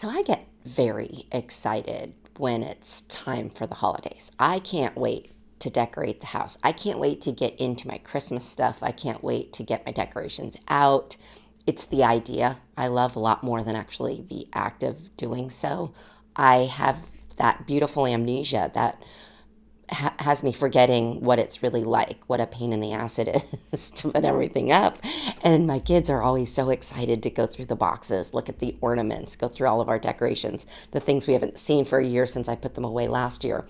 So I get very excited when it's time for the holidays. I can't wait to decorate the house. I can't wait to get into my Christmas stuff. I can't wait to get my decorations out. It's the idea I love a lot more than actually the act of doing so. I have that beautiful amnesia that has me forgetting what it's really like, what a pain in the ass it is to put everything up. And my kids are always so excited to go through the boxes, look at the ornaments, go through all of our decorations, the things we haven't seen for a year since I put them away last year.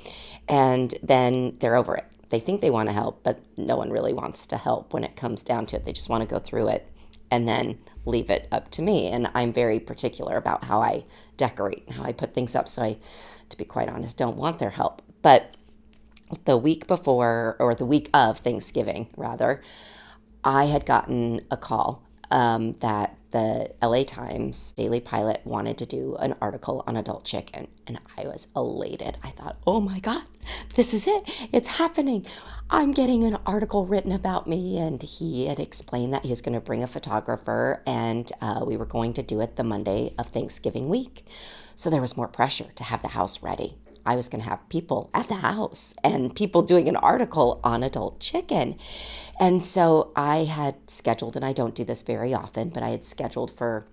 And then they're over it. They think they want to help, but no one really wants to help when it comes down to it. They just want to go through it and then leave it up to me. And I'm very particular about how I decorate and how I put things up. So I, to be quite honest, don't want their help. But the week before, or the week of Thanksgiving, rather, I had gotten a call that the LA Times Daily Pilot wanted to do an article on adult chicken. And I was elated. I thought, oh my God, this is it. It's happening. I'm getting an article written about me. And he had explained that he was going to bring a photographer, and we were going to do it the Monday of Thanksgiving week. So there was more pressure to have the house ready. I was going to have people at the house and people doing an article on adult chicken. And so I had scheduled, and I don't do this very often, but I had scheduled for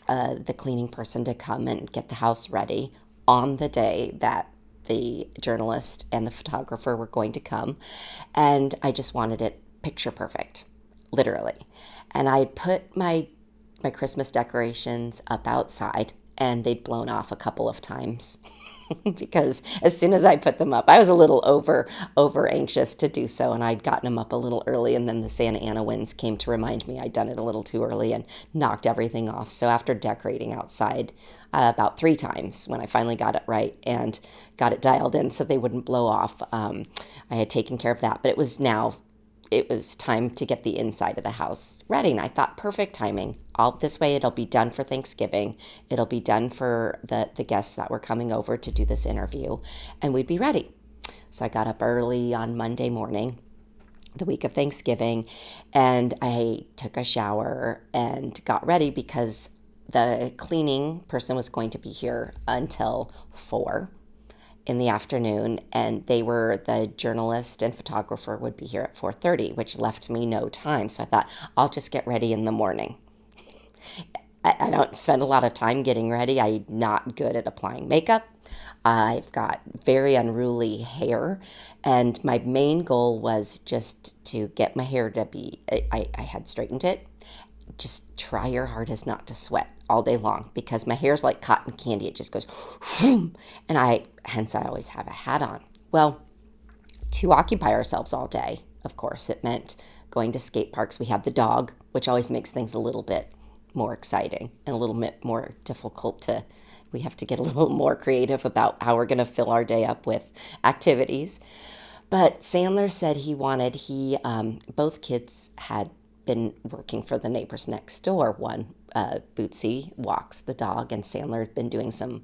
the cleaning person to come and get the house ready on the day that the journalist and the photographer were going to come. And I just wanted it picture perfect, literally. And I put my Christmas decorations up outside, and they'd blown off a couple of times. Because as soon as I put them up, I was a little over anxious to do so, and I'd gotten them up a little early, and then the Santa Ana winds came to remind me I'd done it a little too early and knocked everything off. So after decorating outside about 3 times, when I finally got it right and got it dialed in so they wouldn't blow off, I had taken care of that. But it was time to get the inside of the house ready. And I thought, perfect timing. All this way, it'll be done for Thanksgiving. It'll be done for the guests that were coming over to do this interview, and we'd be ready. So I got up early on Monday morning, the week of Thanksgiving, and I took a shower and got ready because the cleaning person was going to be here until 4 in the afternoon, and the journalist and photographer would be here at 4:30, which left me no time. So I thought, I'll just get ready in the morning. I don't spend a lot of time getting ready. I'm not good at applying makeup. I've got very unruly hair, and my main goal was just to get my hair to be, I had straightened it. Just try your hardest not to sweat all day long, because my hair's like cotton candy. It just goes whoom, and hence I always have a hat on. Well, to occupy ourselves all day, of course, it meant going to skate parks. We had the dog, which always makes things a little bit more exciting and a little bit more difficult we have to get a little more creative about how we're going to fill our day up with activities. But Sandler said both kids had been working for the neighbors next door. One, Bootsy, walks the dog, and Sandler had been doing some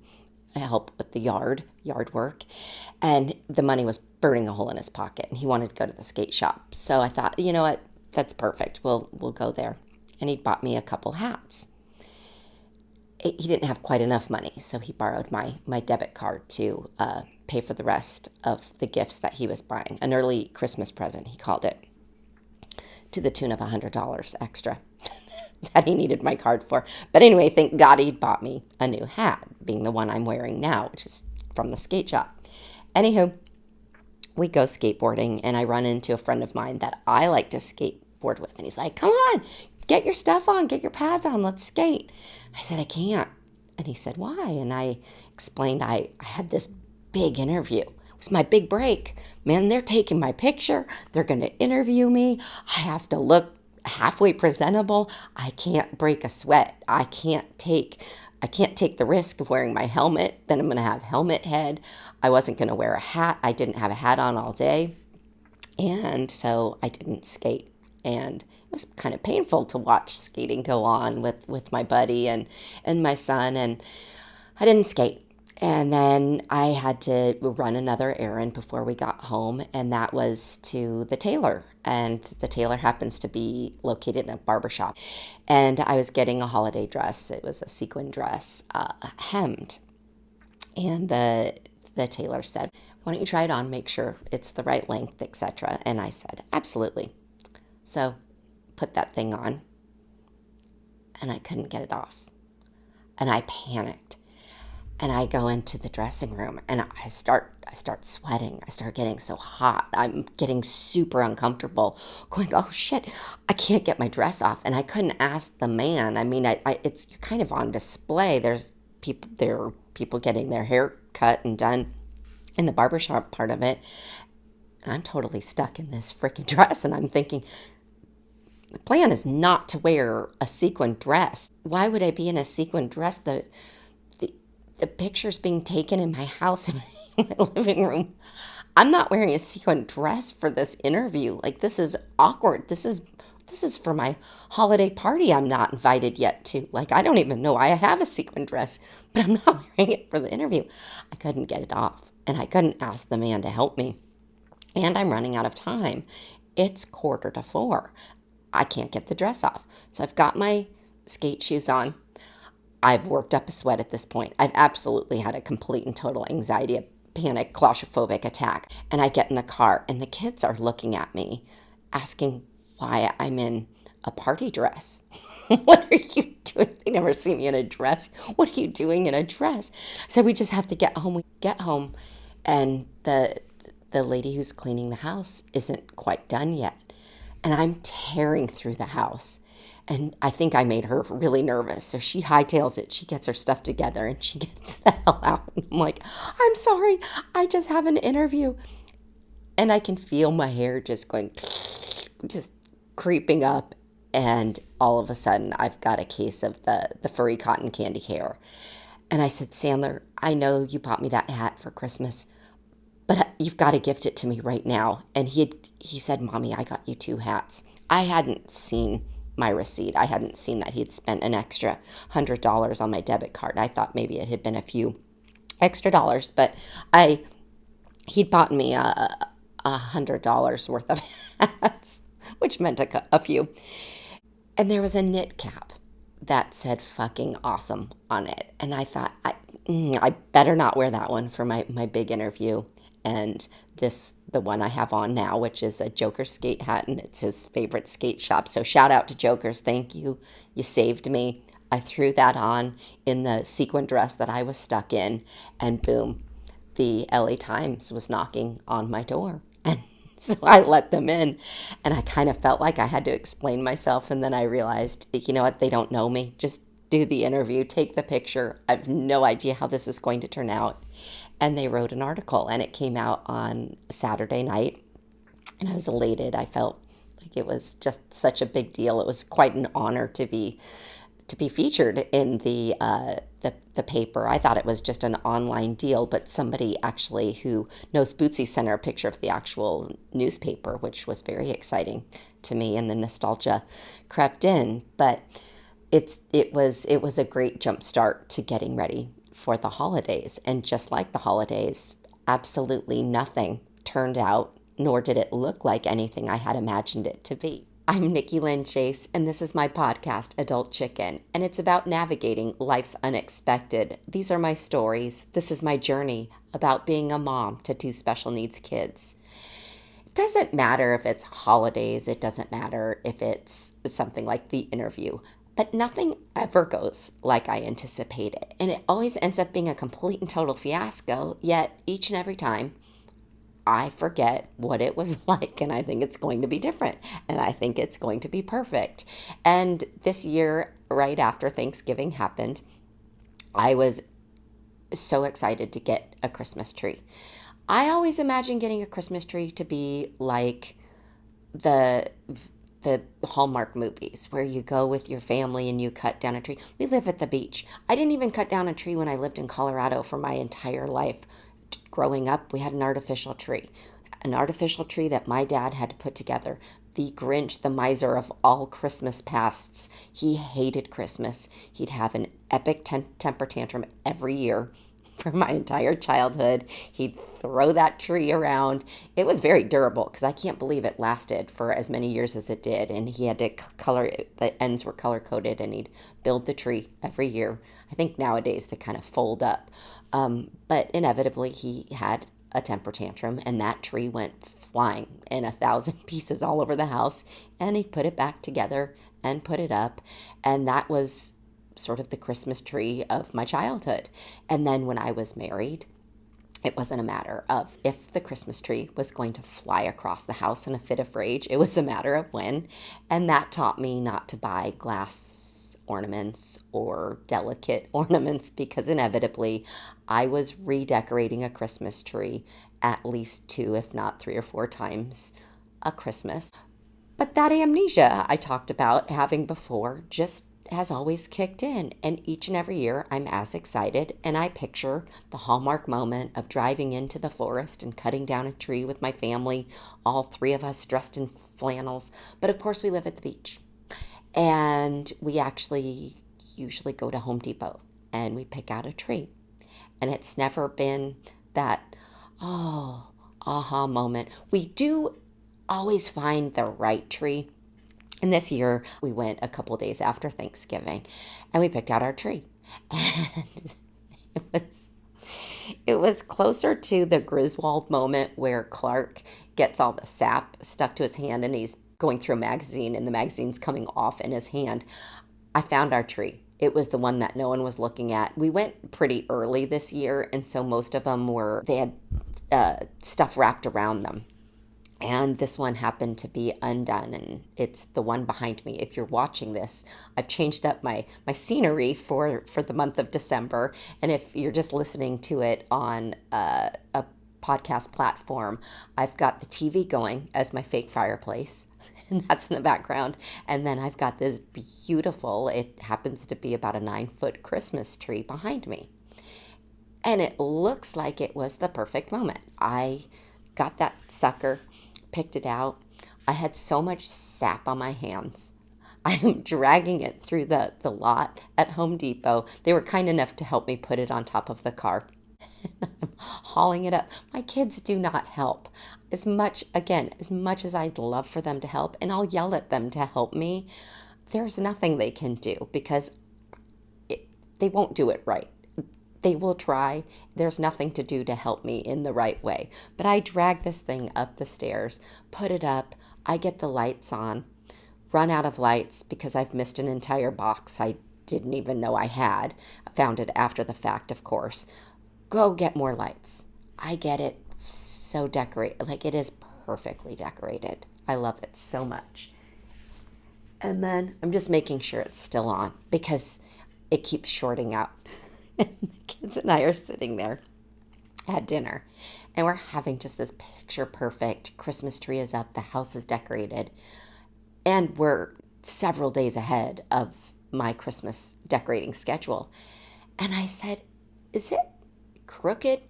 help with the yard work, and the money was burning a hole in his pocket, and he wanted to go to the skate shop. So I thought, you know what, that's perfect. We'll go there. And he bought me a couple hats. He didn't have quite enough money, so he borrowed my debit card to pay for the rest of the gifts that he was buying. An early Christmas present, he called it, to the tune of $100 extra that he needed my card for. But anyway, thank God he bought me a new hat, being the one I'm wearing now, which is from the skate shop. Anywho, we go skateboarding, and I run into a friend of mine that I like to skateboard with. And he's like, come on, get your stuff on, get your pads on, let's skate. I said, I can't. And he said, why? And I explained I had this big interview. It was my big break. Man, they're taking my picture. They're going to interview me. I have to look halfway presentable. I can't break a sweat. I can't take the risk of wearing my helmet. Then I'm going to have helmet head. I wasn't going to wear a hat. I didn't have a hat on all day. And so I didn't skate. And it was kind of painful to watch skating go on with my buddy and my son. And I didn't skate. And then I had to run another errand before we got home, and that was to the tailor. And the tailor happens to be located in a barbershop. And I was getting a holiday dress. It was a sequin dress, hemmed. And the tailor said, "Why don't you try it on, make sure it's the right length, etc." And I said, "Absolutely." So put that thing on, and I couldn't get it off. And I panicked. And I go into the dressing room and I start sweating. I start getting so hot. I'm getting super uncomfortable, going, "Oh shit, I can't get my dress off." And I couldn't ask the man. I mean, it's you're kind of on display. There are people getting their hair cut and done in the barbershop part of it. And I'm totally stuck in this freaking dress. And I'm thinking, the plan is not to wear a sequin dress. Why would I be in a sequin dress? The pictures being taken in my house, in my living room. I'm not wearing a sequin dress for this interview. Like, this is awkward. This is for my holiday party I'm not invited yet to. Like, I don't even know I have a sequin dress, but I'm not wearing it for the interview. I couldn't get it off, and I couldn't ask the man to help me. And I'm running out of time. It's 3:45. I can't get the dress off. So I've got my skate shoes on. I've worked up a sweat at this point. I've absolutely had a complete and total anxiety, panic, claustrophobic attack. And I get in the car, and the kids are looking at me, asking why I'm in a party dress. What are you doing? They never see me in a dress. What are you doing in a dress? So we just have to get home. We get home, and the lady who's cleaning the house isn't quite done yet. And I'm tearing through the house. And I think I made her really nervous. So she hightails it. She gets her stuff together and she gets the hell out. And I'm like, "I'm sorry. I just have an interview." And I can feel my hair just going, just creeping up. And all of a sudden, I've got a case of the furry cotton candy hair. And I said, "Sandler, I know you bought me that hat for Christmas, but you've got to gift it to me right now." And he said, "Mommy, I got you 2 hats." I hadn't seen my receipt. I hadn't seen that he'd spent an extra $100 on my debit card. I thought maybe it had been a few extra dollars, but he'd bought me $100 worth of hats, which meant a few. And there was a knit cap that said "fucking awesome" on it. And I thought, I better not wear that one for my big interview. And the one I have on now, which is a Joker skate hat, and it's his favorite skate shop. So shout out to Jokers. Thank you. You saved me. I threw that on in the sequin dress that I was stuck in, and boom, the LA Times was knocking on my door. And so I let them in, and I kind of felt like I had to explain myself. And then I realized, you know what? They don't know me. Just do the interview, take the picture. I have no idea how this is going to turn out. And they wrote an article, and it came out on Saturday night, and I was elated. I felt like it was just such a big deal. It was quite an honor to be featured in the paper. I thought it was just an online deal, but somebody actually who knows Bootsy sent her a picture of the actual newspaper, which was very exciting to me, and the nostalgia crept in. But it was a great jump start to getting ready for the holidays. And just like the holidays, absolutely nothing turned out, nor did it look like anything I had imagined it to be. I'm Nikki Lynn Chase, and this is my podcast, Adult Chicken, and it's about navigating life's unexpected. These are my stories. This is my journey about being a mom to 2 special needs kids. It doesn't matter if it's holidays. It doesn't matter if it's something like the interview. But nothing ever goes like I anticipated. And it always ends up being a complete and total fiasco. Yet each and every time, I forget what it was like. And I think it's going to be different. And I think it's going to be perfect. And this year, right after Thanksgiving happened, I was so excited to get a Christmas tree. I always imagine getting a Christmas tree to be like the Hallmark movies where you go with your family and you cut down a tree. We live at the beach. I didn't even cut down a tree when I lived in Colorado for my entire life. Growing up, we had an artificial tree that my dad had to put together. The Grinch, the miser of all Christmas pasts. He hated Christmas. He'd have an epic temper tantrum every year. for my entire childhood. He'd throw that tree around. It was very durable because I can't believe it lasted for as many years as it did. And he had to color it, the ends were color coded, and he'd build the tree every year. I think nowadays they kind of fold up. But inevitably, he had a temper tantrum, and that tree went flying in 1,000 pieces all over the house. And he put it back together and put it up. And that was sort of the Christmas tree of my childhood. And then when I was married, it wasn't a matter of if the Christmas tree was going to fly across the house in a fit of rage. It was a matter of when. And that taught me not to buy glass ornaments or delicate ornaments, because inevitably I was redecorating a Christmas tree at least 2, if not 3 or 4 times a Christmas. But that amnesia I talked about having before just has always kicked in. And each and every year I'm as excited, and I picture the hallmark moment of driving into the forest and cutting down a tree with my family, all 3 of us dressed in flannels. But of course, we live at the beach. And we actually usually go to Home Depot and we pick out a tree. And it's never been that, oh, aha moment. We do always find the right tree. And this year we went a couple days after Thanksgiving and we picked out our tree. And it was it was closer to the Griswold moment where Clark gets all the sap stuck to his hand and he's going through a magazine and the magazine's coming off in his hand. I found our tree. It was the one that no one was looking at. We went pretty early this year, and so most of them they had stuff wrapped around them. And this one happened to be undone, and it's the one behind me. If you're watching this, I've changed up my scenery for the month of December. And if you're just listening to it on a podcast platform, I've got the TV going as my fake fireplace, and that's in the background. And then I've got this beautiful, it happens to be about a 9-foot Christmas tree behind me. And it looks like it was the perfect moment. I got that sucker, picked it out. I had so much sap on my hands. I am dragging it through the lot at Home Depot. They were kind enough to help me put it on top of the car. I'm hauling it up. My kids do not help. As much as I'd love for them to help, and I'll yell at them to help me, there's nothing they can do because they won't do it right. They will try. There's nothing to do to help me in the right way. But I drag this thing up the stairs, put it up. I get the lights on, run out of lights because I've missed an entire box I didn't even know I had. I found it after the fact, of course. Go get more lights. I get it so decorated. Like, it is perfectly decorated. I love it so much. And then I'm just making sure it's still on because it keeps shorting out. And the kids and I are sitting there at dinner, and we're having just this picture perfect. Christmas tree is up, the house is decorated, and we're several days ahead of my Christmas decorating schedule. And I said, "Is it crooked?"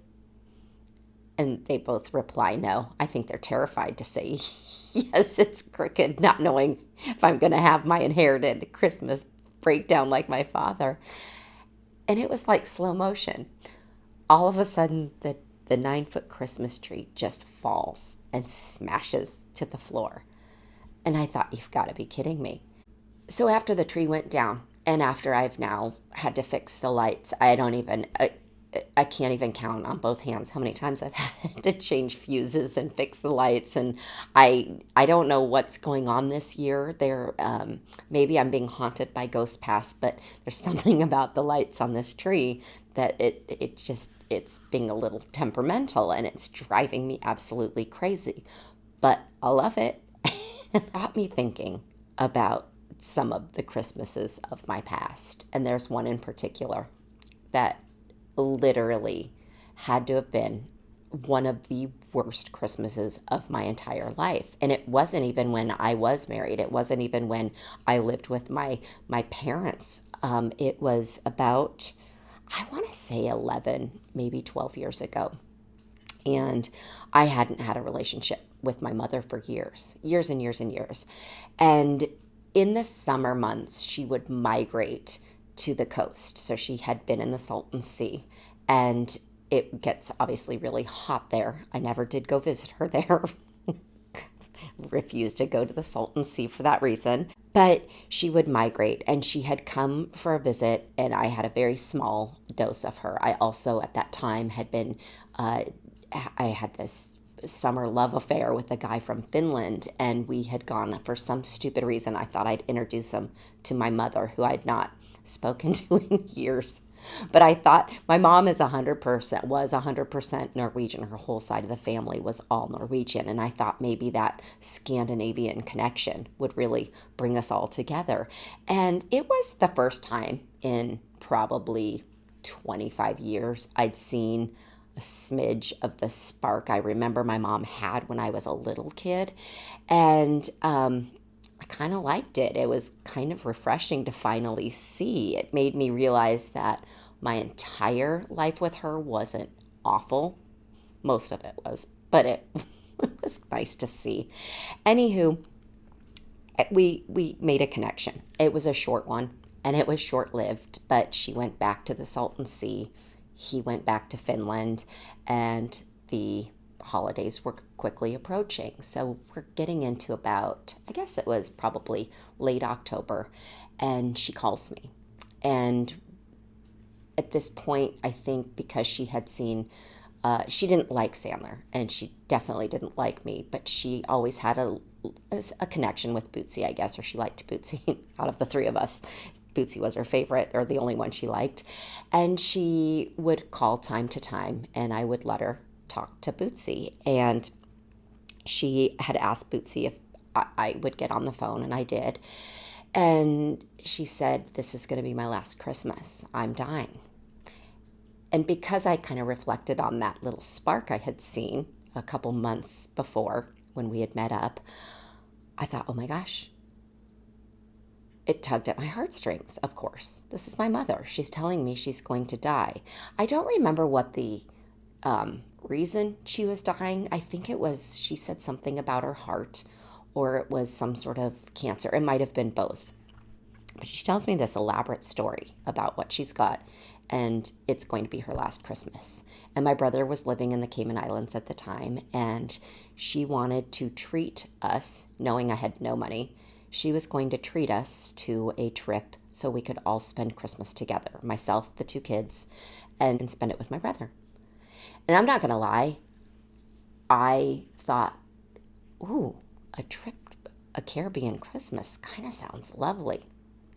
And they both reply, "No." I think they're terrified to say, "Yes, it's crooked," not knowing if I'm going to have my inherited Christmas breakdown like my father. And it was like slow motion. All of a sudden, the 9-foot Christmas tree just falls and smashes to the floor. And I thought, you've got to be kidding me. So after the tree went down, and after I've now had to fix the lights, I can't even count on both hands how many times I've had to change fuses and fix the lights. And I don't know what's going on this year. Maybe I'm being haunted by ghost past, but there's something about the lights on this tree that it's being a little temperamental, and it's driving me absolutely crazy. But I love it. It got me thinking about some of the Christmases of my past. And there's one in particular that literally had to have been one of the worst Christmases of my entire life. And it wasn't even when I was married. It wasn't even when I lived with my parents. It was about, I want to say 11, maybe 12 years ago. And I hadn't had a relationship with my mother for years and years and years. And in the summer months, she would migrate to the coast. So she had been in the Salton Sea. And it gets obviously really hot there. I never did go visit her there. Refused to go to the Salton Sea for that reason. But she would migrate, and she had come for a visit, and I had a very small dose of her. I also, at that time, had been, I had this summer love affair with a guy from Finland, and we had gone for some stupid reason. I thought I'd introduce him to my mother, who I'd not spoken to in years. But I thought my mom is 100%, was 100% Norwegian. Her whole side of the family was all Norwegian. And I thought maybe that Scandinavian connection would really bring us all together. And it was the first time in probably 25 years I'd seen a smidge of the spark I remember my mom had when I was a little kid. And I kind of liked it. It was kind of refreshing to finally see. It made me realize that my entire life with her wasn't awful. Most of it was, but it, it was nice to see. Anywho, we made a connection. It was a short one, and it was short-lived, but she went back to the Salton Sea. He went back to Finland, and the holidays were quickly approaching. So we're getting into about, I guess it was probably late October, and she calls me. And at this point, I think because she had seen, she didn't like Sandler, and she definitely didn't like me, but she always had a connection with Bootsy, I guess, or she liked Bootsy out of the three of us. Bootsy was her favorite, or the only one she liked. And she would call time to time, and I would let her talk to Bootsy. And she had asked Bootsy if I would get on the phone, and I did. And she said, "This is going to be my last Christmas. I'm dying." And because I kind of reflected on that little spark I had seen a couple months before when we had met up, I thought, oh my gosh, it tugged at my heartstrings, of course. This is my mother. She's telling me she's going to die. I don't remember what the reason she was dying. I think it was, she said something about her heart, or it was some sort of cancer. It might have been both. But she tells me this elaborate story about what she's got, and it's going to be her last Christmas. And my brother was living in the Cayman Islands at the time, and she wanted to treat us, knowing I had no money. She was going to treat us to a trip so we could all spend Christmas together, myself, the two kids, and spend it with my brother. And I'm not going to lie, I thought, ooh, a trip, a Caribbean Christmas kind of sounds lovely.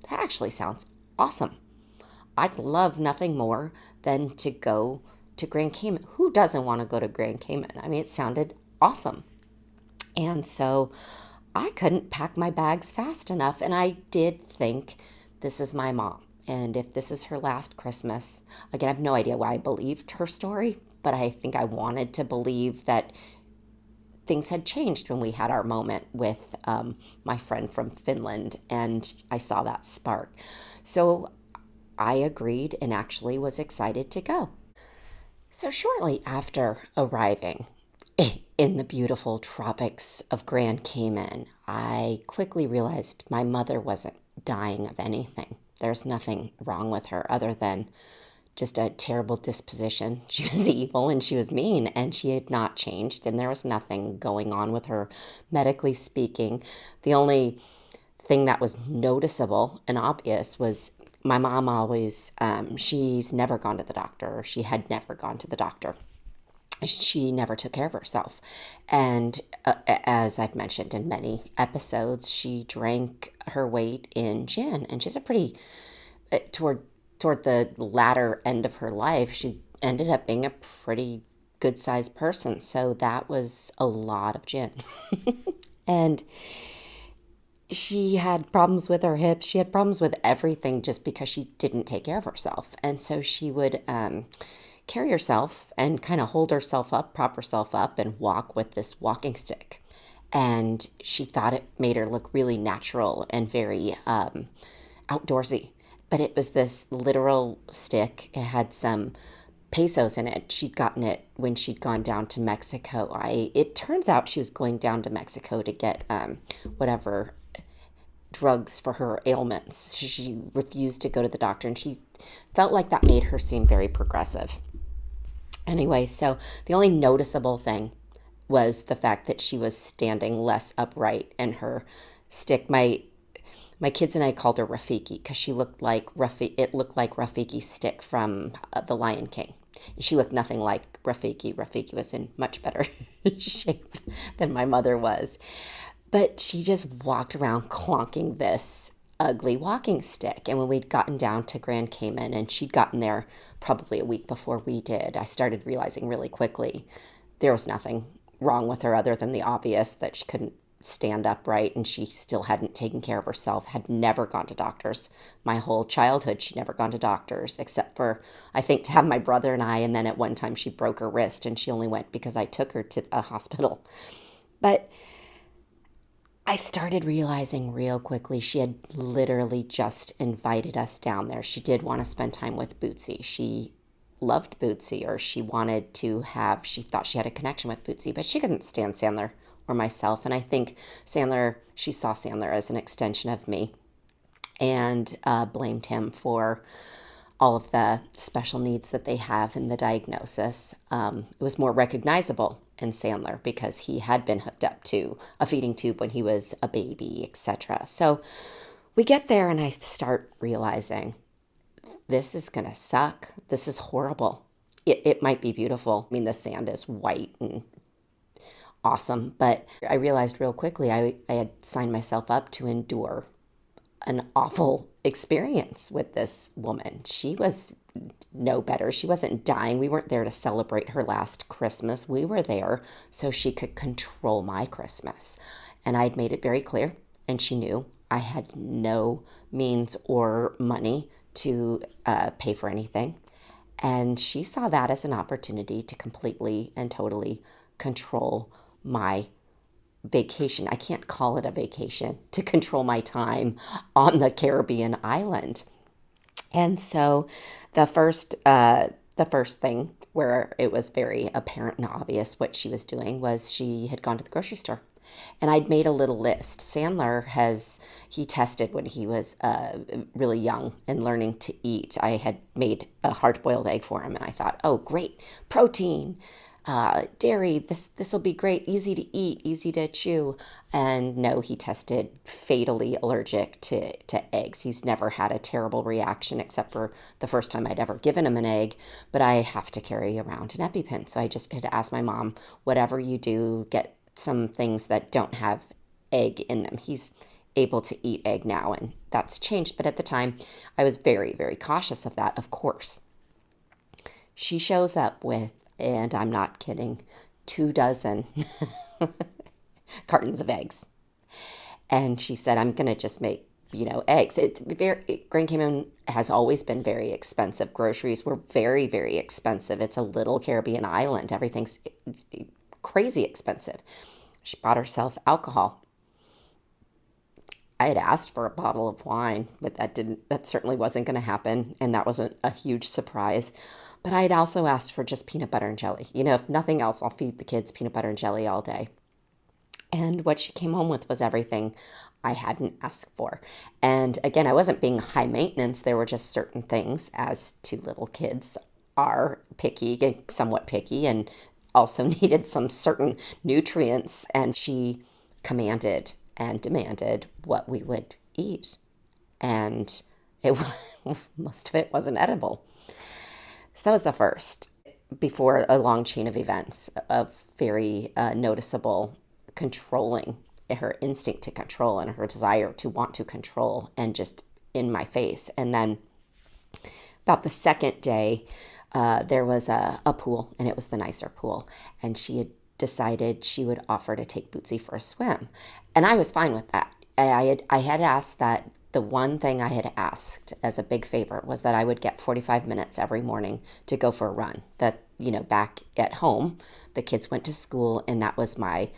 That actually sounds awesome. I'd love nothing more than to go to Grand Cayman. Who doesn't want to go to Grand Cayman? I mean, it sounded awesome. And so I couldn't pack my bags fast enough. And I did think, this is my mom. And if this is her last Christmas, again, I have no idea why I believed her story, but I think I wanted to believe that things had changed when we had our moment with my friend from Finland, and I saw that spark. So I agreed and actually was excited to go. So shortly after arriving in the beautiful tropics of Grand Cayman, I quickly realized my mother wasn't dying of anything. There's nothing wrong with her other than just a terrible disposition. She was evil and she was mean, and she had not changed, and there was nothing going on with her medically speaking. The only thing that was noticeable and obvious was my mom always, she's never gone to the doctor. She had never gone to the doctor. She never took care of herself. And as I've mentioned in many episodes, she drank her weight in gin, and she's a pretty, toward the latter end of her life, she ended up being a pretty good sized person. So that was a lot of gin. And she had problems with her hips. She had problems with everything just because she didn't take care of herself. And so she would carry herself and kind of hold herself up, prop herself up, and walk with this walking stick. And she thought it made her look really natural and very outdoorsy. But it was this literal stick. It had some pesos in it. She'd gotten it when she'd gone down to Mexico. It turns out she was going down to Mexico to get whatever drugs for her ailments. She refused to go to the doctor, and she felt like that made her seem very progressive. Anyway, so the only noticeable thing was the fact that she was standing less upright and her stick. My kids and I called her Rafiki because she looked like it looked like Rafiki's stick from The Lion King. She looked nothing like Rafiki. Rafiki was in much better shape than my mother was. But she just walked around clonking this ugly walking stick. And when we'd gotten down to Grand Cayman, and she'd gotten there probably a week before we did, I started realizing really quickly there was nothing wrong with her other than the obvious that she couldn't stand upright and she still hadn't taken care of herself, had never gone to doctors. My whole childhood, she'd never gone to doctors except for, I think, to have my brother and I. And then at one time she broke her wrist and she only went because I took her to a hospital. But I started realizing real quickly she had literally just invited us down there. She did want to spend time with Bootsy. She loved Bootsy, or she thought she had a connection with Bootsy, but she couldn't stand Sandler or myself. And I think she saw Sandler as an extension of me and blamed him for all of the special needs that they have in the diagnosis. It was more recognizable in Sandler because he had been hooked up to a feeding tube when he was a baby, etc. So we get there and I start realizing this is going to suck. This is horrible. It might be beautiful. I mean, the sand is white and awesome, but I realized real quickly I had signed myself up to endure an awful experience with this woman. She was no better. She wasn't dying. We weren't there to celebrate her last Christmas. We were there so she could control my Christmas. And I'd made it very clear, and she knew I had no means or money to pay for anything. And she saw that as an opportunity to completely and totally control my vacation. I can't call it a vacation, to control my time on the Caribbean island. And so the first thing where it was very apparent and obvious what she was doing was she had gone to the grocery store. And I'd made a little list. He tested when he was really young and learning to eat. I had made a hard-boiled egg for him, and I thought, oh, great, protein, dairy, this will be great, easy to eat, easy to chew. And no, he tested fatally allergic to eggs. He's never had a terrible reaction except for the first time I'd ever given him an egg, but I have to carry around an EpiPen. So I just had to ask my mom, whatever you do, get some things that don't have egg in them. He's able to eat egg now, and that's changed. But at the time, I was very, very cautious of that, of course. She shows up with, and I'm not kidding, 24 cartons of eggs. And she said, I'm going to just make, eggs. Grand Cayman has always been very expensive. Groceries were very, very expensive. It's a little Caribbean island. Everything's crazy expensive. She bought herself alcohol. I had asked for a bottle of wine, but that certainly wasn't going to happen, and that wasn't a huge surprise. But I had also asked for just peanut butter and jelly. If nothing else, I'll feed the kids peanut butter and jelly all day. And what she came home with was everything I hadn't asked for. And again, I wasn't being high maintenance. There were just certain things, as two little kids are picky, somewhat picky, and also needed some certain nutrients. And she commanded and demanded what we would eat. And most of it wasn't edible. So that was the first, before a long chain of events of very noticeable controlling, her instinct to control and her desire to want to control, and just in my face. And then about the second day, there was a pool, and it was the nicer pool. And she had decided she would offer to take Bootsy for a swim. And I was fine with that. I had asked that. The one thing I had asked as a big favor was that I would get 45 minutes every morning to go for a run. That, back at home, the kids went to school, and that was my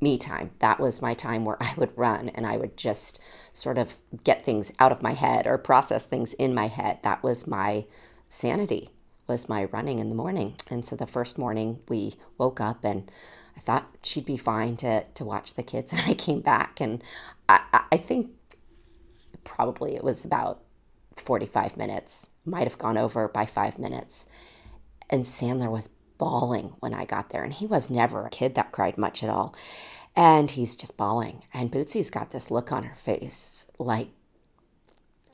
me time. That was my time where I would run, and I would just sort of get things out of my head or process things in my head. That was my sanity, was my running in the morning. And so the first morning we woke up, and I thought she'd be fine to watch the kids. And I came back, and I think probably it was about 45 minutes, might have gone over by 5 minutes. And Sandler was bawling when I got there. And he was never a kid that cried much at all. And he's just bawling. And Bootsy's got this look on her face like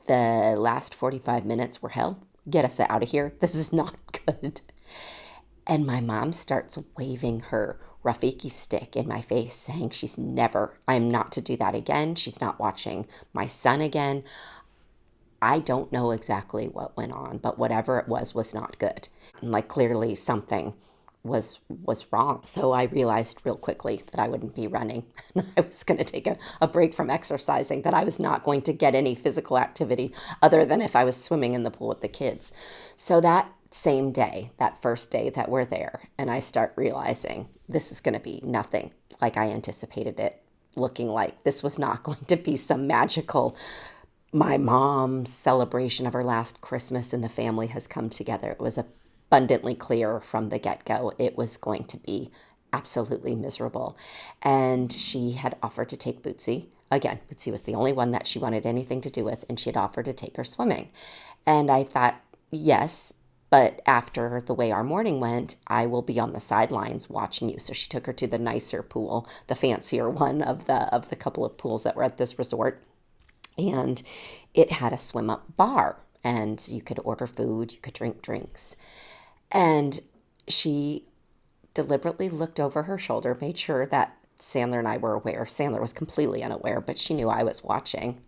the last 45 minutes were hell. Get us out of here. This is not good. And my mom starts waving her Rafiki stick in my face, saying I'm not to do that again. She's not watching my son again. I don't know exactly what went on, but whatever it was not good. And like clearly something was wrong. So I realized real quickly that I wouldn't be running. I was going to take a break from exercising, that I was not going to get any physical activity other than if I was swimming in the pool with the kids. So that same day, that first day that we're there, and I start realizing this is going to be nothing like I anticipated it looking like. This was not going to be some magical, my mom's celebration of her last Christmas and the family has come together. It was abundantly clear from the get-go it was going to be absolutely miserable. And she had offered to take Bootsy. Again, Bootsy was the only one that she wanted anything to do with, and she had offered to take her swimming. And I thought, yes, but after the way our morning went, I will be on the sidelines watching you. So she took her to the nicer pool, the fancier one of the couple of pools that were at this resort. And it had a swim up bar, and you could order food, you could drink drinks. And she deliberately looked over her shoulder, made sure that Sandler and I were aware. Sandler was completely unaware, but she knew I was watching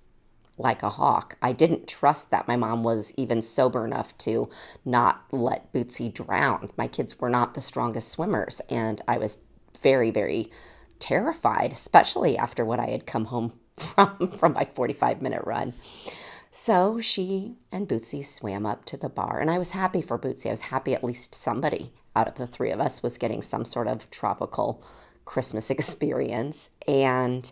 like a hawk. I didn't trust that my mom was even sober enough to not let Bootsy drown. My kids were not the strongest swimmers, and I was very, very terrified, especially after what I had come home from my 45-minute run. So she and Bootsy swam up to the bar, and I was happy for Bootsy. I was happy at least somebody out of the three of us was getting some sort of tropical Christmas experience. And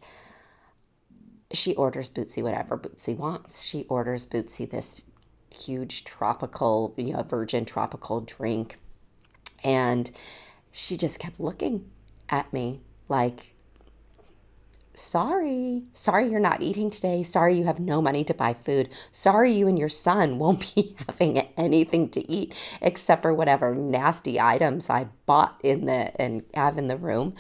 she orders Bootsy whatever Bootsy wants. She orders Bootsy this huge tropical, virgin tropical drink. And she just kept looking at me like, sorry you're not eating today. Sorry you have no money to buy food. Sorry you and your son won't be having anything to eat except for whatever nasty items I bought and have in the room.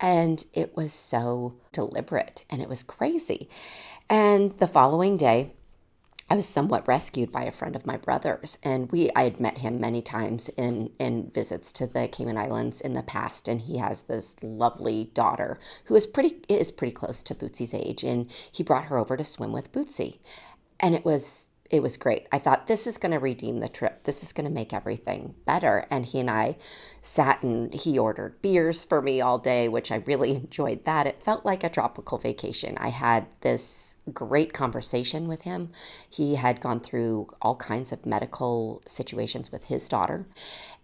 And it was so deliberate and it was crazy. And the following day, I was somewhat rescued by a friend of my brother's, and I had met him many times in visits to the Cayman Islands in the past, and he has this lovely daughter who is pretty close to Bootsy's age, and he brought her over to swim with Bootsy, and it was great. I thought, this is going to redeem the trip. This is going to make everything better. And he and I sat and he ordered beers for me all day, which I really enjoyed that. It felt like a tropical vacation. I had this great conversation with him. He had gone through all kinds of medical situations with his daughter.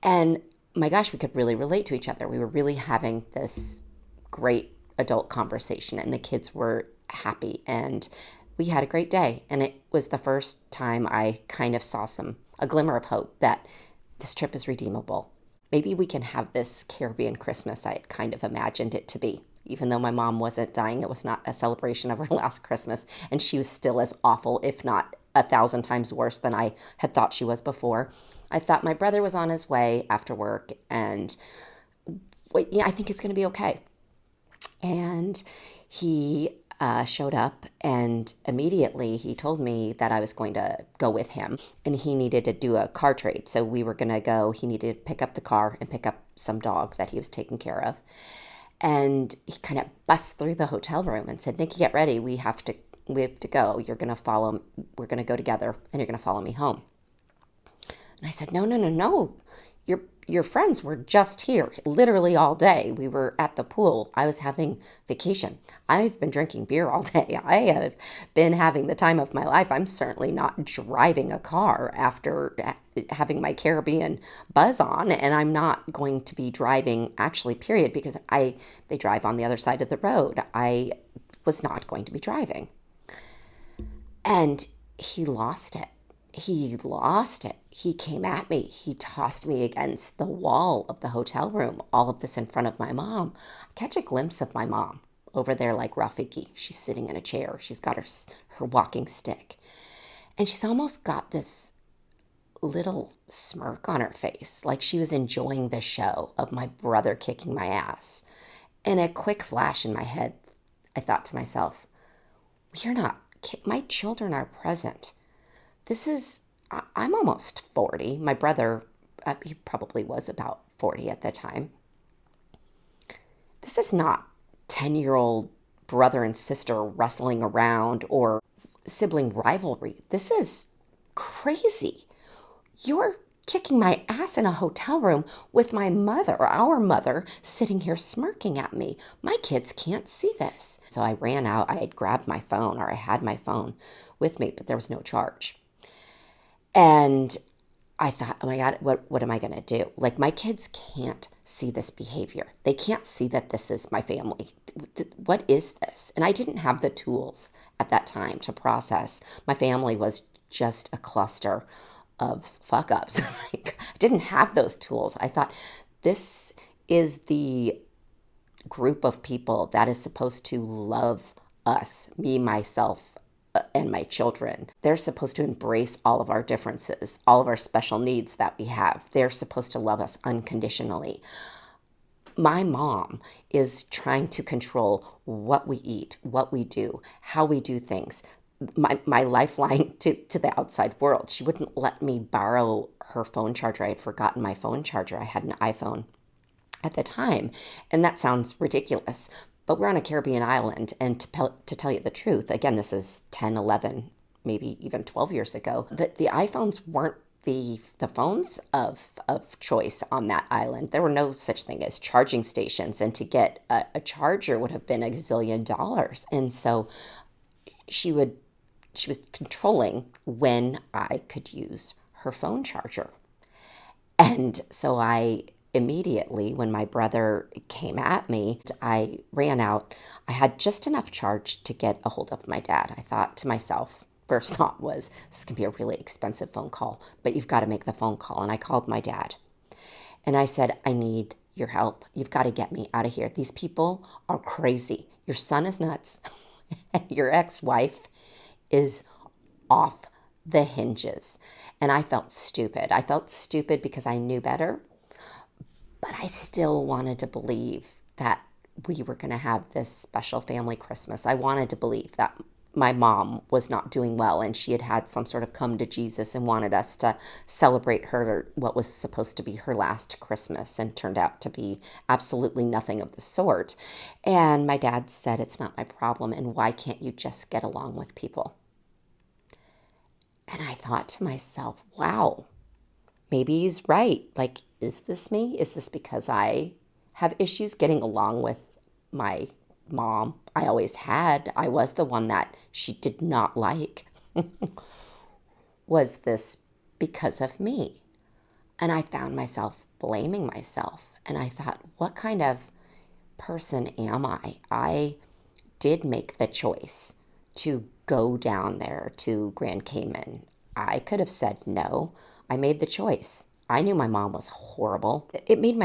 And my gosh, we could really relate to each other. We were really having this great adult conversation, and the kids were happy, and we had a great day. And it was the first time I kind of saw a glimmer of hope that this trip is redeemable. Maybe we can have this Caribbean Christmas I had kind of imagined it to be. Even though my mom wasn't dying, it was not a celebration of her last Christmas, and she was still as awful, if not 1,000 times worse than I had thought she was before. I thought my brother was on his way after work, and I think it's going to be okay. And he showed up, and immediately he told me that I was going to go with him, and he needed to do a car trade. So we were going to go. He needed to pick up the car and pick up some dog that he was taking care of. And he kind of busts through the hotel room and said, "Nikki, get ready. We have to go. You're going to follow. We're going to go together, and you're going to follow me home." And I said, No. Your friends were just here literally all day. We were at the pool. I was having vacation. I've been drinking beer all day. I have been having the time of my life. I'm certainly not driving a car after having my Caribbean buzz on, and I'm not going to be driving actually, period, because they drive on the other side of the road. I was not going to be driving. And he lost it. He came at me. He tossed me against the wall of the hotel room. All of this in front of my mom. I catch a glimpse of my mom over there like Rafiki. She's sitting in a chair. She's got her walking stick. And she's almost got this little smirk on her face, like she was enjoying the show of my brother kicking my ass. And a quick flash in my head, I thought to myself, we're not, my children are present. This is, I'm almost 40. My brother, he probably was about 40 at the time. This is not 10-year-old brother and sister wrestling around or sibling rivalry. This is crazy. You're kicking my ass in a hotel room with my mother, or our mother, sitting here smirking at me. My kids can't see this. So I ran out. I had grabbed my phone, or I had my phone with me, but there was no charge. And I thought, oh my God, what am I going to do? Like, my kids can't see this behavior. They can't see that this is my family. What is this? And I didn't have the tools at that time to process. My family was just a cluster of fuck ups. Like, I didn't have those tools. I thought, this is the group of people that is supposed to love us, me, myself, and my children. They're supposed to embrace all of our differences, all of our special needs that we have. They're supposed to love us unconditionally. My mom is trying to control what we eat, what we do, how we do things. My lifeline to the outside world. She wouldn't let me borrow her phone charger. I had forgotten my phone charger. I had an iPhone at the time. And that sounds ridiculous, but we're on a Caribbean island. And to tell you the truth, again, this is 10, 11, maybe even 12 years ago, the iPhones weren't the phones of choice on that island. There were no such thing as charging stations. And to get a charger would have been a gazillion dollars. And so she was controlling when I could use her phone charger. And so I immediately, when my brother came at me, I ran out. I had just enough charge to get a hold of my dad. I thought to myself, first thought was, this can be a really expensive phone call, but you've got to make the phone call. And I called my dad. And I said, I need your help. You've got to get me out of here. These people are crazy. Your son is nuts. And your ex-wife is off the hinges. And I felt stupid. I felt stupid because I knew better, but I still wanted to believe that we were going to have this special family Christmas. I wanted to believe that my mom was not doing well and she had some sort of come to Jesus and wanted us to celebrate her, what was supposed to be her last Christmas, and turned out to be absolutely nothing of the sort. And my dad said, it's not my problem, and why can't you just get along with people? And I thought to myself, wow, maybe he's right. Like, is this me? Is this because I have issues getting along with my mom? I always had. I was the one that she did not like. Was this because of me? And I found myself blaming myself. And I thought, what kind of person am I? I did make the choice to go down there to Grand Cayman. I could have said no. I made the choice. I knew my mom was horrible. It made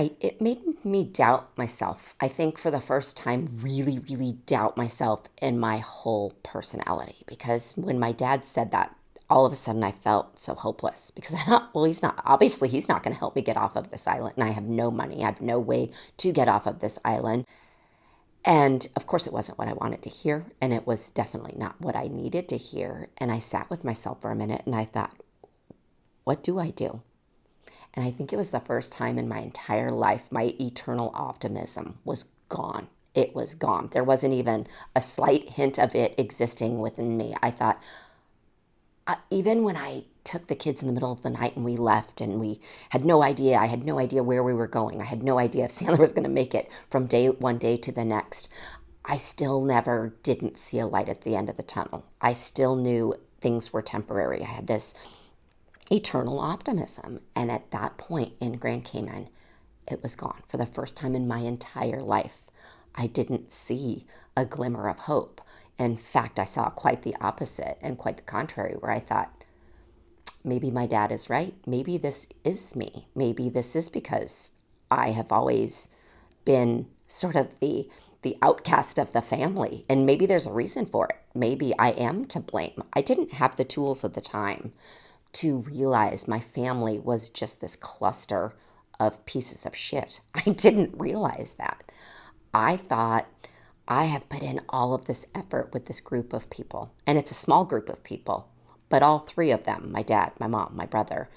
me doubt myself. I think for the first time, really, really doubt myself and my whole personality. Because when my dad said that, all of a sudden I felt so hopeless, because I thought, well, he's not going to help me get off of this island. And I have no money. I have no way to get off of this island. And of course, it wasn't what I wanted to hear. And it was definitely not what I needed to hear. And I sat with myself for a minute and I thought, what do I do? And I think it was the first time in my entire life my eternal optimism was gone. It was gone. There wasn't even a slight hint of it existing within me. I thought, even when I took the kids in the middle of the night and we left and we had no idea, I had no idea where we were going. I had no idea if Sandra was going to make it from one day to the next. I still didn't see a light at the end of the tunnel. I still knew things were temporary. I had this eternal optimism. And at that point in Grand Cayman, it was gone. For the first time in my entire life, I didn't see a glimmer of hope. In fact, I saw quite the opposite and quite the contrary, where I thought, maybe my dad is right. Maybe this is me. Maybe this is because I have always been sort of the outcast of the family. And maybe there's a reason for it. Maybe I am to blame. I didn't have the tools at the time to realize my family was just this cluster of pieces of shit. I didn't realize that. I thought I have put in all of this effort with this group of people, and it's a small group of people, but all three of them, my dad, my mom, my brother,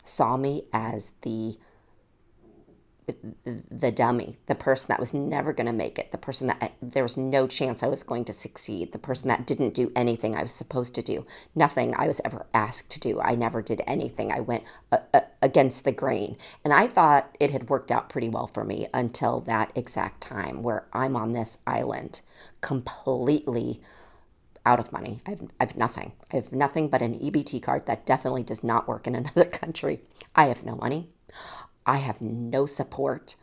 saw me as the dummy, the person that was never going to make it, the person that there was no chance I was going to succeed, the person that didn't do anything I was supposed to do, nothing I was ever asked to do. I never did anything. I went against the grain. And I thought it had worked out pretty well for me until that exact time where I'm on this island completely out of money. I have nothing. I have nothing but an EBT card that definitely does not work in another country. I have no money. I have no support.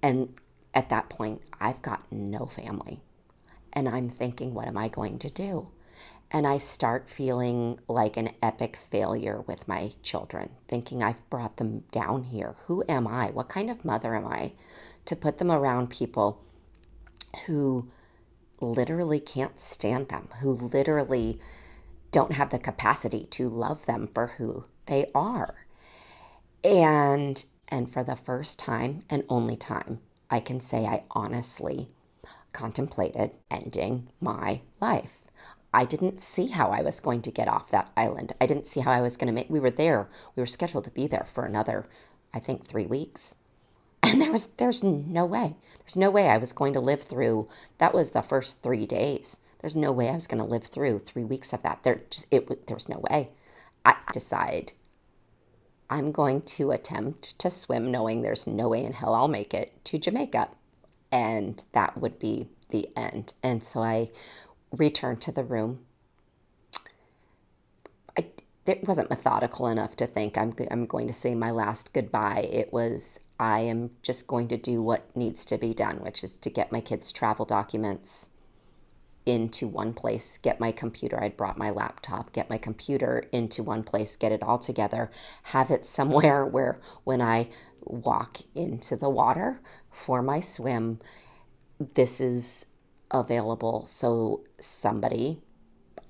And at that point, I've got no family. And I'm thinking, what am I going to do? And I start feeling like an epic failure with my children, thinking I've brought them down here. Who am I? What kind of mother am I to put them around people who literally can't stand them, who literally don't have the capacity to love them for who they are? And for the first time and only time, I can say I honestly contemplated ending my life. I didn't see how I was going to get off that island. I didn't see how I was going to make. We were scheduled to be there for another, I think, 3 weeks. And there's no way. There's no way I was going to live through. That was the first 3 days. There's no way I was going to live through 3 weeks of that. There was no way. I decide I'm going to attempt to swim knowing there's no way in hell I'll make it to Jamaica. And that would be the end. And so I returned to the room. It wasn't methodical enough to think I'm going to say my last goodbye. It was, I am just going to do what needs to be done, which is to get my kids' travel documents into one place, get my computer. I'd brought my laptop, get my computer into one place, get it all together, have it somewhere where when I walk into the water for my swim, this is available. So somebody,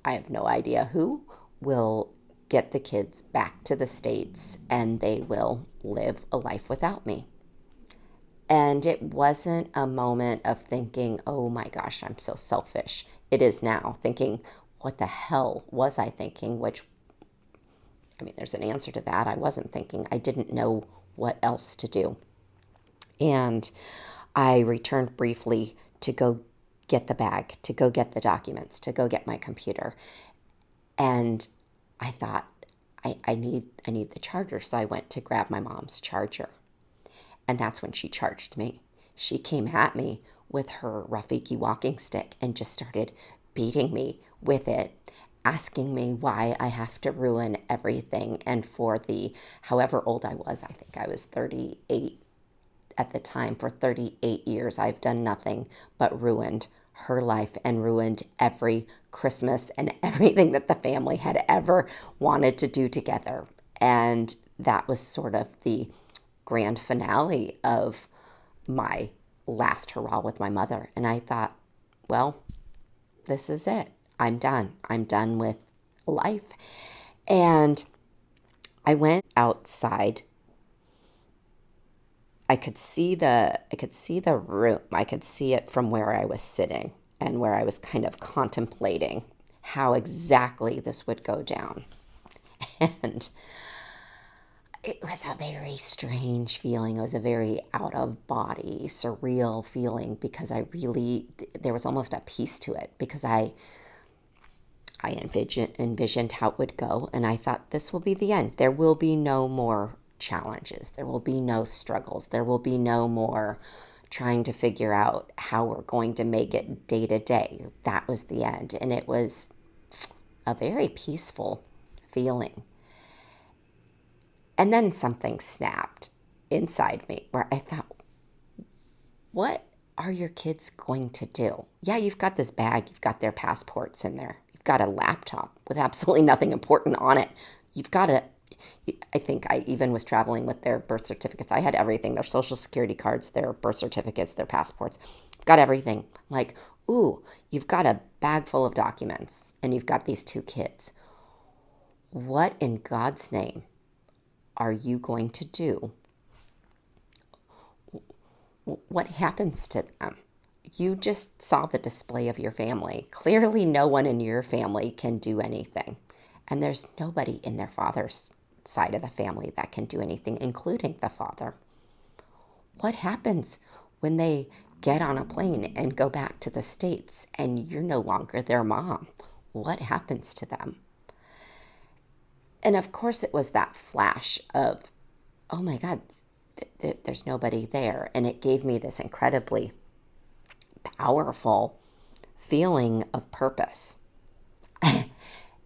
I have no idea who, will get the kids back to the States and they will live a life without me. And it wasn't a moment of thinking, oh my gosh, I'm so selfish. It is now thinking, what the hell was I thinking? Which, I mean, there's an answer to that. I wasn't thinking. I didn't know what else to do. And I returned briefly to go get the bag, to go get the documents, to go get my computer. And I thought, I need the charger. So I went to grab my mom's charger. And that's when she charged me. She came at me with her Rafiki walking stick and just started beating me with it, asking me why I have to ruin everything. And for the, however old I was, I think I was 38 at the time, for 38 years, I've done nothing but ruined her life and ruined every Christmas and everything that the family had ever wanted to do together. And that was sort of the grand finale of my last hurrah with my mother. And I thought, well, this is it. I'm done. I'm done with life. And I went outside. I could see the room. I could see it from where I was sitting and where I was kind of contemplating how exactly this would go down. And it was a very strange feeling. It was a very out of body, surreal feeling because there was almost a peace to it because I envisioned how it would go. And I thought, this will be the end. There will be no more challenges. There will be no struggles. There will be no more trying to figure out how we're going to make it day to day. That was the end. And it was a very peaceful feeling. And then something snapped inside me where I thought, what are your kids going to do? Yeah, you've got this bag. You've got their passports in there. You've got a laptop with absolutely nothing important on it. I think I even was traveling with their birth certificates. I had everything, their social security cards, their birth certificates, their passports. Got everything. Like, ooh, you've got a bag full of documents and you've got these two kids. What in God's name are you going to do? What happens to them? You just saw the display of your family. Clearly, no one in your family can do anything. And there's nobody in their father's side of the family that can do anything, including the father. What happens when they get on a plane and go back to the States and you're no longer their mom? What happens to them? And of course, it was that flash of, oh my God, there's nobody there. And it gave me this incredibly powerful feeling of purpose.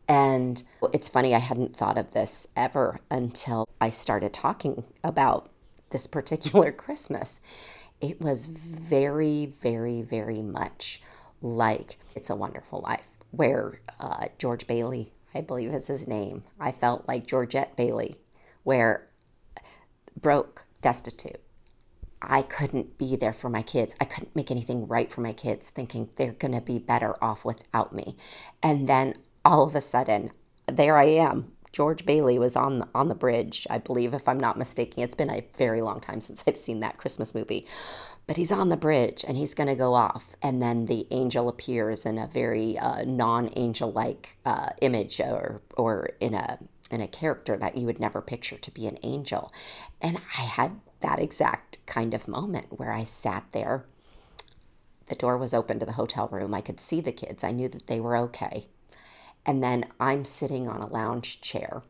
And it's funny, I hadn't thought of this ever until I started talking about this particular Christmas. It was very, very, very much like It's a Wonderful Life, where George Bailey, I believe is his name, I felt like Georgette Bailey, where broke, destitute, I couldn't be there for my kids. I couldn't make anything right for my kids, thinking they're going to be better off without me. And then all of a sudden, there I am. George Bailey was on the bridge, I believe, if I'm not mistaken. It's been a very long time since I've seen that Christmas movie. But he's on the bridge and he's going to go off. And then the angel appears in a very non-angel-like image or in a character that you would never picture to be an angel. And I had that exact kind of moment where I sat there. The door was open to the hotel room. I could see the kids. I knew that they were okay. And then I'm sitting on a lounge chair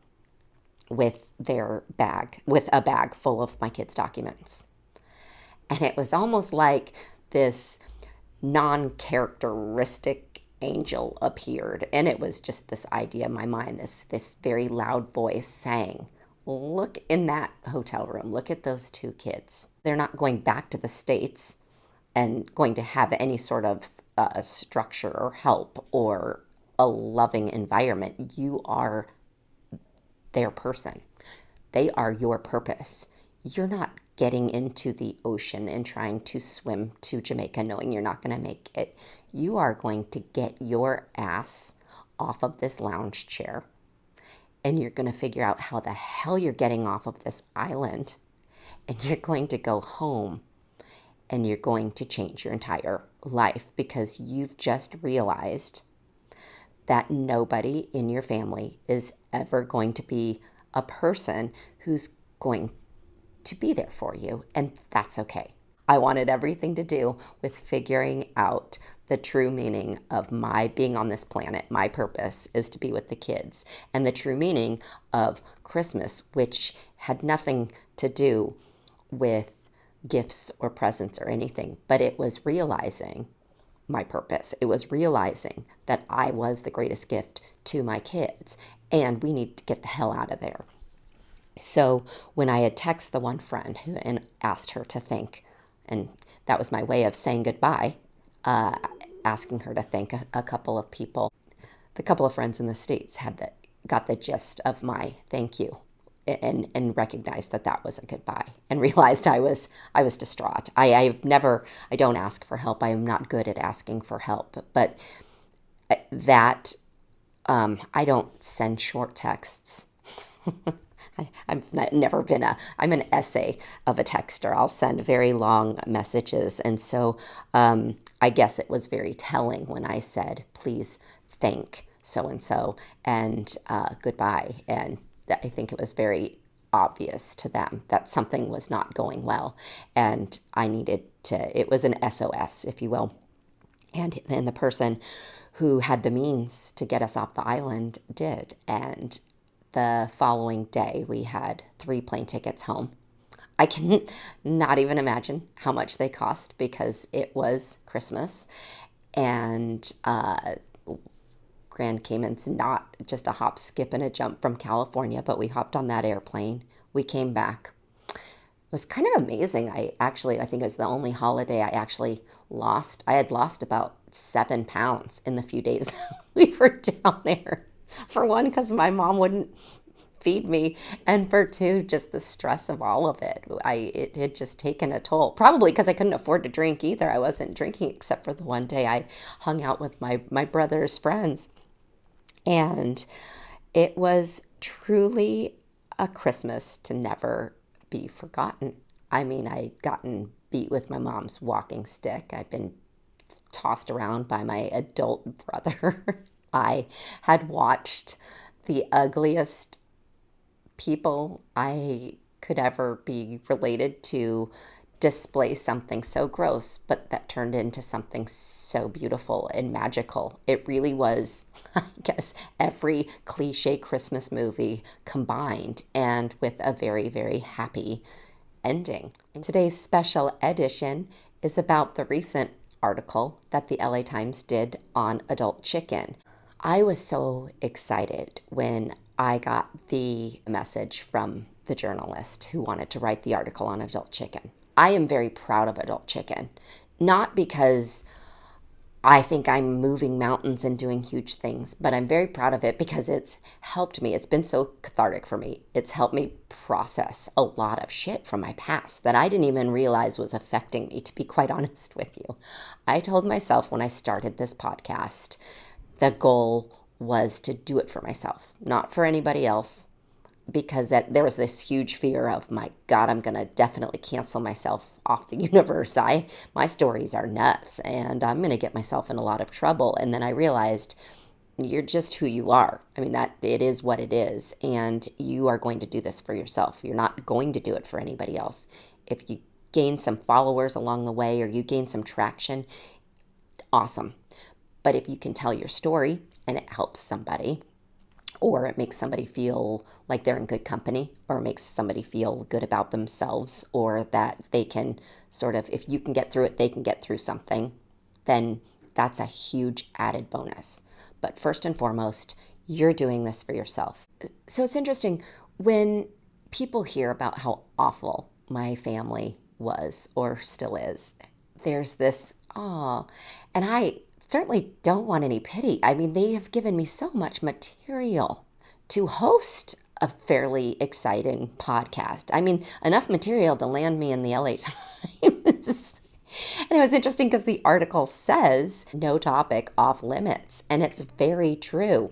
with a bag full of my kids' documents. And it was almost like this non-characteristic angel appeared. And it was just this idea in my mind, this very loud voice saying, look in that hotel room. Look at those two kids. They're not going back to the States and going to have any sort of structure or help or a loving environment. You are their person. They are your purpose. You're not getting into the ocean and trying to swim to Jamaica knowing you're not going to make it. You are going to get your ass off of this lounge chair and you're going to figure out how the hell you're getting off of this island, and you're going to go home and you're going to change your entire life because you've just realized that nobody in your family is ever going to be a person who's going to be there for you, and that's okay. I wanted everything to do with figuring out the true meaning of my being on this planet. My purpose is to be with the kids. And the true meaning of Christmas, which had nothing to do with gifts or presents or anything, but it was realizing my purpose. It was realizing that I was the greatest gift to my kids, and we need to get the hell out of there. So when I had texted the one friend and asked her to think, and that was my way of saying goodbye, asking her to thank a couple of people. The couple of friends in the States got the gist of my thank you and recognized that was a goodbye and realized I was distraught. I don't ask for help. I am not good at asking for help, but that I don't send short texts. I'm an essay of a texter. I'll send very long messages. And so I guess it was very telling when I said, please thank so-and-so and goodbye. And I think it was very obvious to them that something was not going well. And it was an SOS, if you will. And then the person who had the means to get us off the island did. And the following day, we had 3 plane tickets home. I can not even imagine how much they cost because it was Christmas. And Grand Cayman's not just a hop, skip, and a jump from California, but we hopped on that airplane. We came back. It was kind of amazing. I think it was the only holiday I actually lost. I had lost about 7 pounds in the few days that we were down there. For one, because my mom wouldn't feed me, and for two, just the stress of all of it. It had just taken a toll. Probably because I couldn't afford to drink either. I wasn't drinking except for the one day I hung out with my brother's friends. And It was truly a Christmas to never be forgotten. I mean, I'd gotten beat with my mom's walking stick. I'd been tossed around by my adult brother. I had watched the ugliest people I could ever be related to display something so gross, but that turned into something so beautiful and magical. It really was, I guess, every cliche Christmas movie combined and with a very, very happy ending. Today's special edition is about the recent article that the LA Times did on adult chicken. I was so excited when I got the message from the journalist who wanted to write the article on adult chicken. I am very proud of adult chicken, not because I think I'm moving mountains and doing huge things, but I'm very proud of it because it's helped me. It's been so cathartic for me. It's helped me process a lot of shit from my past that I didn't even realize was affecting me, to be quite honest with you. I told myself when I started this podcast, the goal was to do it for myself, not for anybody else, because there was this huge fear of, my God, I'm going to definitely cancel myself off the universe. My stories are nuts and I'm going to get myself in a lot of trouble. And then I realized you're just who you are. I mean, that it is what it is. And you are going to do this for yourself. You're not going to do it for anybody else. If you gain some followers along the way or you gain some traction, awesome. But if you can tell your story and it helps somebody, or it makes somebody feel like they're in good company, or it makes somebody feel good about themselves, or that they can sort of, if you can get through it, they can get through something, then that's a huge added bonus. But first and foremost, you're doing this for yourself. So it's interesting when people hear about how awful my family was or still is, there's this, oh, and I certainly don't want any pity. I mean, they have given me so much material to host a fairly exciting podcast. I mean, enough material to land me in the LA Times. And it was interesting because the article says no topic off limits, and it's very true.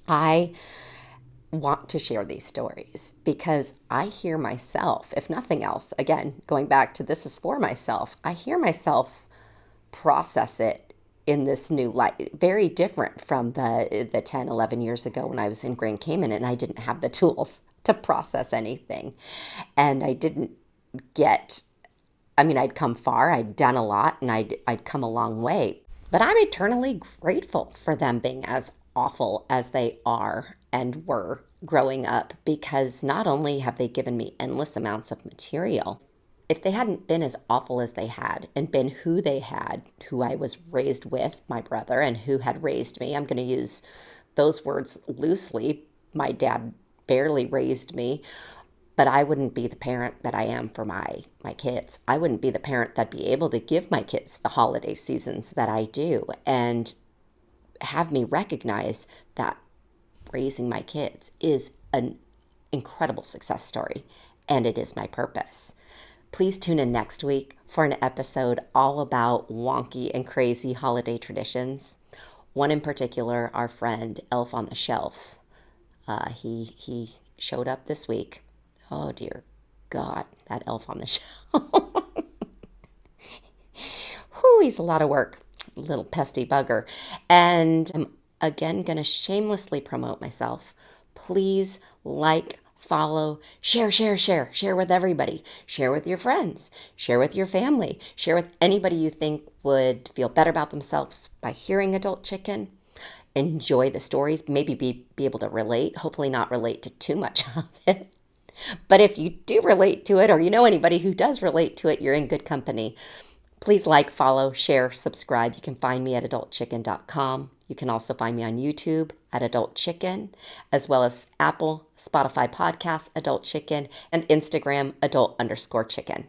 I want to share these stories because I hear myself, if nothing else, again, going back to this is for myself, I hear myself process it in this new light, very different from the 10, 11 years ago when I was in Grand Cayman and I didn't have the tools to process anything. And I didn't get, I mean, I'd come far, I'd done a lot, and I'd come a long way. But I'm eternally grateful for them being as awful as they are and were growing up, because not only have they given me endless amounts of material, if they hadn't been as awful as they had and been who they had, who I was raised with, my brother, and who had raised me, I'm going to use those words loosely. My dad barely raised me, but I wouldn't be the parent that I am for my kids. I wouldn't be the parent that'd be able to give my kids the holiday seasons that I do and have me recognize that raising my kids is an incredible success story, and it is my purpose. Please tune in next week for an episode all about wonky and crazy holiday traditions. One in particular, our friend Elf on the Shelf. He showed up this week. Oh dear God, that Elf on the Shelf. Whew, he's a lot of work. Little pesky bugger. And I'm again going to shamelessly promote myself. Please like, follow, share with everybody. Share with your friends. Share with your family. Share with anybody you think would feel better about themselves by hearing Adult Chicken. Enjoy the stories. Maybe be able to relate. Hopefully not relate to too much of it. But if you do relate to it, or you know anybody who does relate to it, you're in good company. Please like, follow, share, subscribe. You can find me at adultchicken.com. You can also find me on YouTube at Adult Chicken, as well as Apple, Spotify Podcasts, Adult Chicken, and Instagram, adult_chicken.